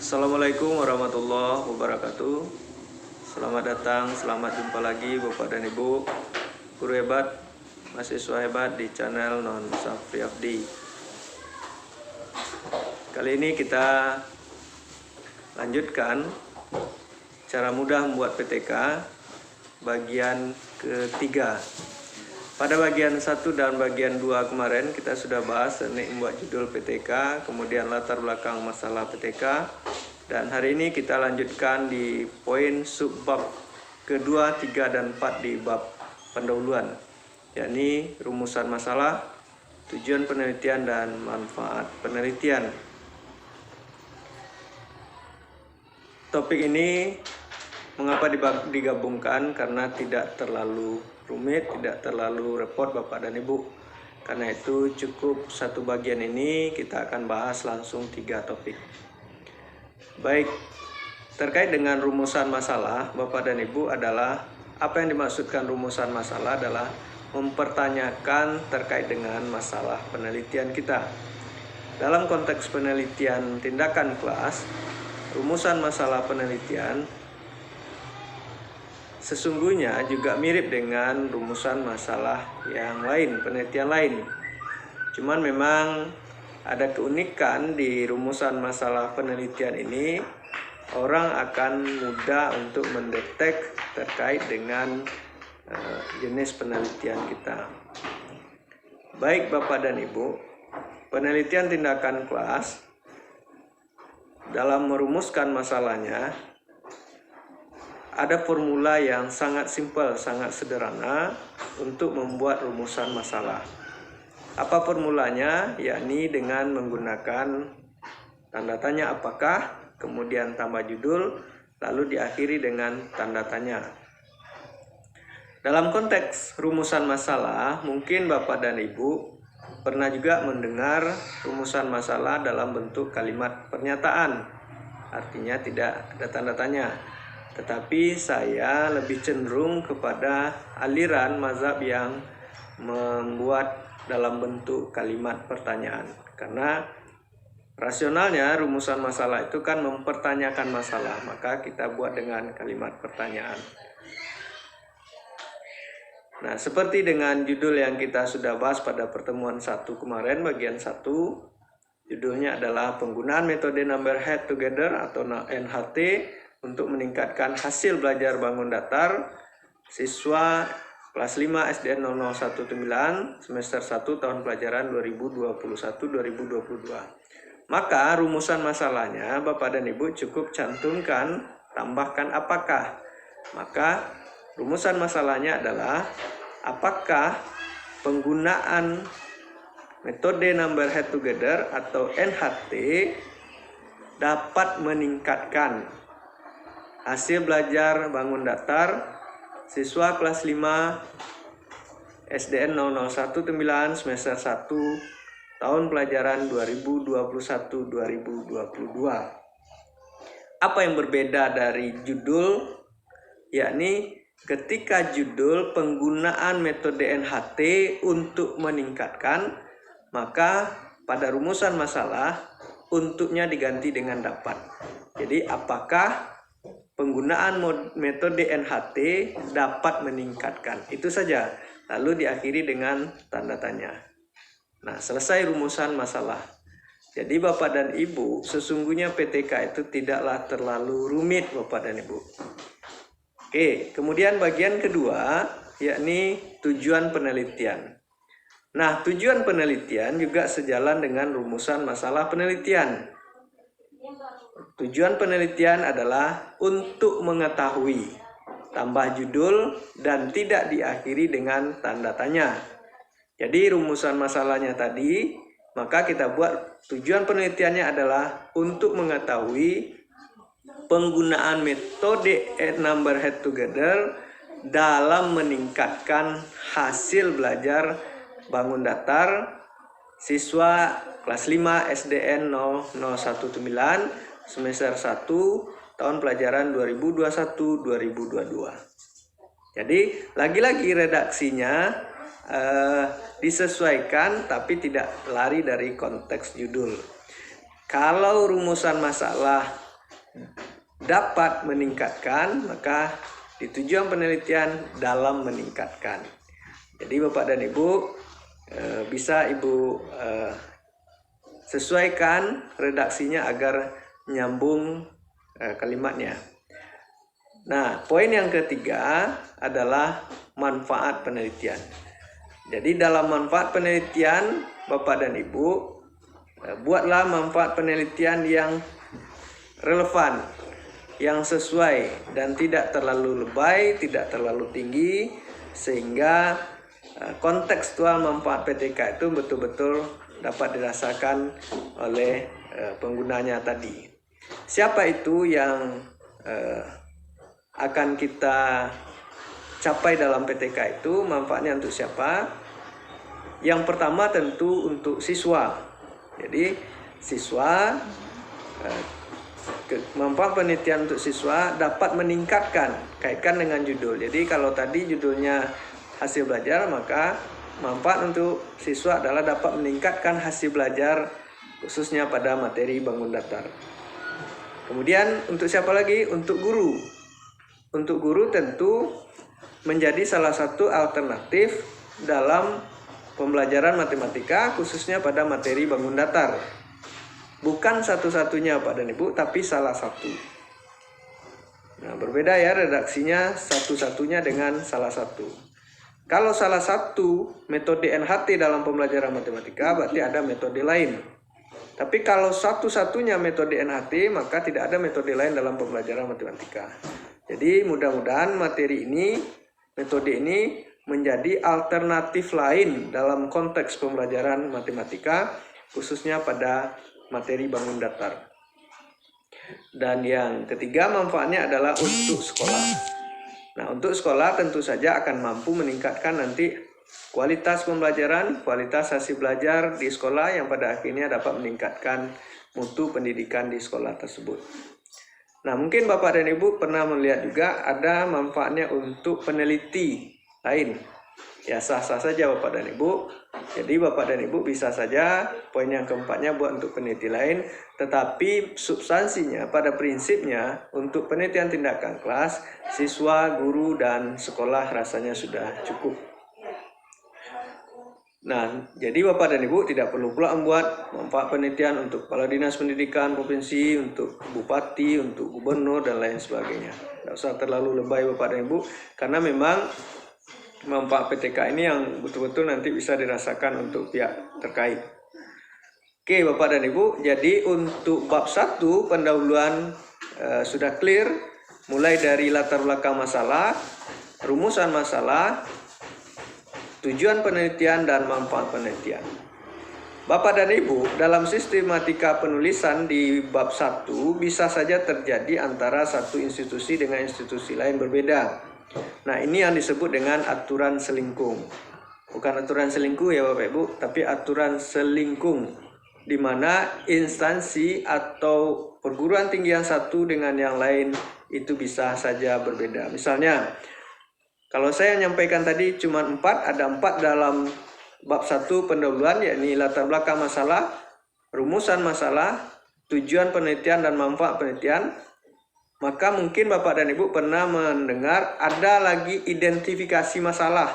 Assalamualaikum warahmatullahi wabarakatuh. Selamat datang, selamat jumpa lagi Bapak dan Ibu, guru hebat, mahasiswa hebat di channel Non Safri Afdi. Kali ini kita lanjutkan cara mudah membuat PTK bagian ketiga. Pada bagian 1 dan bagian 2 kemarin kita sudah bahas teknik membuat judul PTK, kemudian latar belakang masalah PTK, dan hari ini kita lanjutkan di poin subbab kedua, 3, dan 4 di bab pendahuluan, yakni rumusan masalah, tujuan penelitian, dan manfaat penelitian. Topik ini mengapa digabungkan? Karena tidak terlalu rumit, tidak terlalu repot Bapak dan Ibu. Karena itu cukup satu bagian ini kita akan bahas langsung 3 topik. Baik, terkait dengan rumusan masalah Bapak dan Ibu adalah, apa yang dimaksudkan rumusan masalah adalah mempertanyakan terkait dengan masalah penelitian kita. Dalam konteks penelitian tindakan kelas, rumusan masalah penelitian sesungguhnya juga mirip dengan rumusan masalah yang lain, penelitian lain. Cuman memang ada keunikan di rumusan masalah penelitian ini, orang akan mudah untuk mendetek terkait dengan jenis penelitian kita. Baik Bapak dan Ibu, penelitian tindakan kelas dalam merumuskan masalahnya ada formula yang sangat simpel, sangat sederhana untuk membuat rumusan masalah. Apa formulanya? Yakni dengan menggunakan tanda tanya apakah, kemudian tambah judul, lalu diakhiri dengan tanda tanya. Dalam konteks rumusan masalah, mungkin Bapak dan Ibu pernah juga mendengar rumusan masalah dalam bentuk kalimat pernyataan, artinya tidak ada tanda tanya. Tetapi saya lebih cenderung kepada aliran mazhab yang membuat dalam bentuk kalimat pertanyaan. Karena rasionalnya rumusan masalah itu kan mempertanyakan masalah, maka kita buat dengan kalimat pertanyaan. Nah, seperti dengan judul yang kita sudah bahas pada pertemuan 1 kemarin, bagian 1, judulnya adalah penggunaan metode number head together atau NHT untuk meningkatkan hasil belajar bangun datar siswa kelas 5 SDN 0019 semester 1 tahun pelajaran 2021-2022. Maka rumusan masalahnya Bapak dan Ibu cukup cantumkan, tambahkan apakah. Maka rumusan masalahnya adalah apakah penggunaan metode number head together atau NHT dapat meningkatkan hasil belajar bangun datar siswa kelas 5 SDN 0019 semester 1 tahun pelajaran 2021-2022. Apa yang berbeda dari judul? Yakni ketika judul penggunaan metode NHT untuk meningkatkan, maka pada rumusan masalah untuknya diganti dengan dapat. Jadi apakah penggunaan metode NHT dapat meningkatkan, itu saja. Lalu diakhiri dengan tanda tanya. Nah, selesai rumusan masalah. Jadi Bapak dan Ibu, sesungguhnya PTK itu tidaklah terlalu rumit Bapak dan Ibu. Oke, kemudian bagian kedua, yakni tujuan penelitian. Nah, tujuan penelitian juga sejalan dengan rumusan masalah penelitian. Tujuan penelitian adalah untuk mengetahui, tambah judul, dan tidak diakhiri dengan tanda tanya. Jadi rumusan masalahnya tadi, maka kita buat tujuan penelitiannya adalah untuk mengetahui penggunaan metode number head together dalam meningkatkan hasil belajar bangun datar siswa kelas 5 SDN 0019 semester 1 tahun pelajaran 2021-2022. Jadi lagi-lagi redaksinya disesuaikan tapi tidak lari dari konteks judul. Kalau rumusan masalah dapat meningkatkan, maka di tujuan penelitian dalam meningkatkan. Jadi Bapak dan Ibu bisa Ibu sesuaikan redaksinya agar nyambung kalimatnya. Nah, poin yang ketiga adalah manfaat penelitian. Jadi dalam manfaat penelitian, Bapak dan Ibu, buatlah manfaat penelitian yang relevan, yang sesuai dan tidak terlalu lebay, tidak terlalu tinggi, sehingga kontekstual manfaat PTK itu betul-betul dapat dirasakan oleh penggunanya tadi. Siapa itu yang akan kita capai dalam PTK itu? Manfaatnya untuk siapa? Yang pertama tentu untuk siswa. Jadi siswa, manfaat penelitian untuk siswa dapat meningkatkan, kaitkan dengan judul. Jadi kalau tadi judulnya hasil belajar, maka manfaat untuk siswa adalah dapat meningkatkan hasil belajar khususnya pada materi bangun datar. Kemudian untuk siapa lagi? Untuk guru. Untuk guru tentu menjadi salah satu alternatif dalam pembelajaran matematika khususnya pada materi bangun datar. Bukan satu-satunya Pak dan Ibu, tapi salah satu. Nah, berbeda ya redaksinya, satu-satunya dengan salah satu. Kalau salah satu metode NHT dalam pembelajaran matematika, berarti ada metode lain. Tapi kalau satu-satunya metode NHT, maka tidak ada metode lain dalam pembelajaran matematika. Jadi mudah-mudahan materi ini, metode ini menjadi alternatif lain dalam konteks pembelajaran matematika, khususnya pada materi bangun datar. Dan yang ketiga manfaatnya adalah untuk sekolah. Nah, untuk sekolah tentu saja akan mampu meningkatkan nanti kualitas pembelajaran, kualitas hasil belajar di sekolah yang pada akhirnya dapat meningkatkan mutu pendidikan di sekolah tersebut. Nah, mungkin Bapak dan Ibu pernah melihat juga ada manfaatnya untuk peneliti lain. Ya, sah-sah saja Bapak dan Ibu. Jadi Bapak dan Ibu bisa saja poin yang keempatnya buat untuk peneliti lain, tetapi substansinya pada prinsipnya untuk penelitian tindakan kelas, siswa, guru, dan sekolah rasanya sudah cukup. Nah, jadi Bapak dan Ibu tidak perlu pula membuat manfaat penelitian untuk kepala dinas pendidikan provinsi, untuk bupati, untuk gubernur, dan lain sebagainya. Tidak usah terlalu lebay Bapak dan Ibu, karena memang manfaat PTK ini yang betul-betul nanti bisa dirasakan untuk pihak terkait. Oke Bapak dan Ibu, jadi untuk bab 1 pendahuluan sudah clear, mulai dari latar belakang masalah, rumusan masalah, tujuan penelitian, dan manfaat penelitian. Bapak dan Ibu, dalam sistematika penulisan di bab 1 bisa saja terjadi antara satu institusi dengan institusi lain berbeda. Nah, ini yang disebut dengan aturan selingkung. Bukan aturan selingkuh ya Bapak Ibu, tapi aturan selingkung, di mana instansi atau perguruan tinggi yang satu dengan yang lain itu bisa saja berbeda. Misalnya, kalau saya menyampaikan tadi cuma 4, ada 4 dalam bab 1 pendahuluan, yakni latar belakang masalah, rumusan masalah, tujuan penelitian, dan manfaat penelitian. Maka mungkin Bapak dan Ibu pernah mendengar ada lagi identifikasi masalah,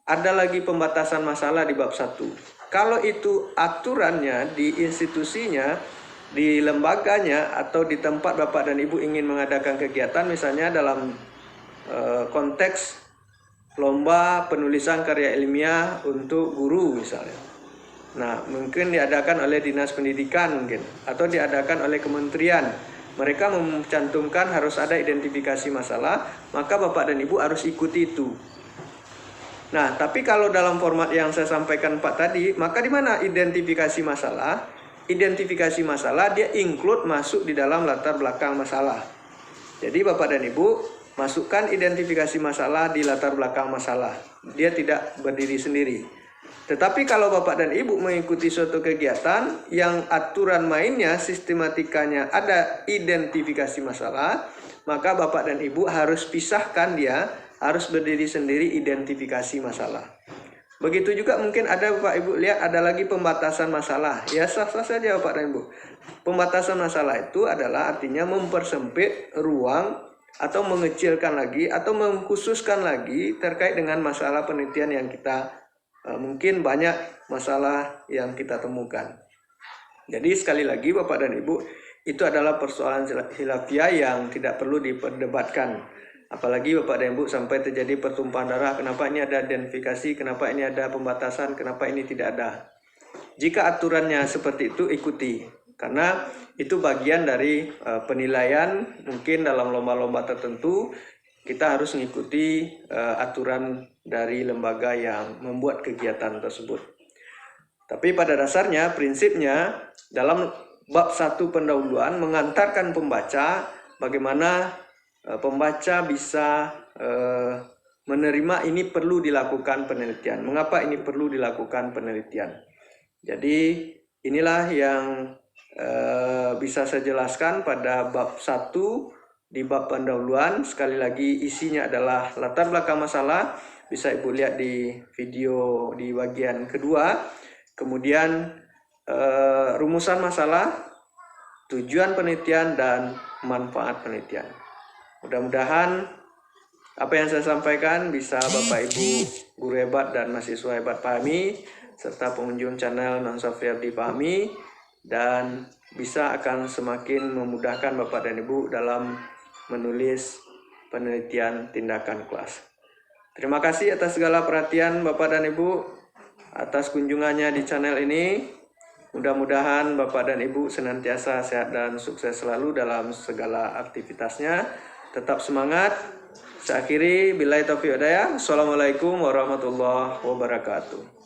ada lagi pembatasan masalah di bab 1. Kalau itu aturannya di institusinya, di lembaganya, atau di tempat Bapak dan Ibu ingin mengadakan kegiatan, misalnya dalam konteks lomba penulisan karya ilmiah untuk guru misalnya. Nah, mungkin diadakan oleh Dinas Pendidikan mungkin, atau diadakan oleh kementerian. Mereka mencantumkan harus ada identifikasi masalah, maka Bapak dan Ibu harus ikuti itu. Nah, tapi kalau dalam format yang saya sampaikan 4 tadi, maka di mana identifikasi masalah? Identifikasi masalah dia include masuk di dalam latar belakang masalah. Jadi Bapak dan Ibu masukkan identifikasi masalah di latar belakang masalah. Dia tidak berdiri sendiri. Tetapi kalau Bapak dan Ibu mengikuti suatu kegiatan yang aturan mainnya, sistematikanya ada identifikasi masalah, maka Bapak dan Ibu harus pisahkan dia, harus berdiri sendiri identifikasi masalah. Begitu juga mungkin ada Bapak Ibu lihat ada lagi pembatasan masalah. Ya sah-sah saja Bapak dan Ibu. Pembatasan masalah itu adalah artinya mempersempit ruang atau mengecilkan lagi atau mengkhususkan lagi terkait dengan masalah penelitian yang kita mungkin banyak masalah yang kita temukan. Jadi sekali lagi Bapak dan Ibu, itu adalah persoalan khilafiyah yang tidak perlu diperdebatkan. Apalagi Bapak dan Ibu sampai terjadi pertumpahan darah, kenapa ini ada identifikasi, kenapa ini ada pembatasan, kenapa ini tidak ada. Jika aturannya seperti itu, ikuti. Karena itu bagian dari penilaian, mungkin dalam lomba-lomba tertentu, kita harus mengikuti aturan dari lembaga yang membuat kegiatan tersebut. Tapi pada dasarnya, prinsipnya, dalam bab 1 pendahuluan mengantarkan pembaca bagaimana pembaca bisa menerima ini perlu dilakukan penelitian. Mengapa ini perlu dilakukan penelitian? Jadi inilah yang bisa saya jelaskan pada bab 1 di bab pendahuluan. Sekali lagi isinya adalah latar belakang masalah. Bisa Ibu lihat di video di bagian kedua. Kemudian rumusan masalah, tujuan penelitian, dan manfaat penelitian. Mudah-mudahan apa yang saya sampaikan bisa Bapak Ibu guru hebat dan mahasiswa hebat pahami, serta pengunjung channel Non-Safri dipahami, dan bisa akan semakin memudahkan Bapak dan Ibu dalam menulis penelitian tindakan kelas. Terima kasih atas segala perhatian Bapak dan Ibu atas kunjungannya di channel ini. Mudah-mudahan Bapak dan Ibu senantiasa sehat dan sukses selalu dalam segala aktivitasnya. Tetap semangat. Saya akhiri, billahi taufiq wal hidayah. Assalamualaikum warahmatullahi wabarakatuh.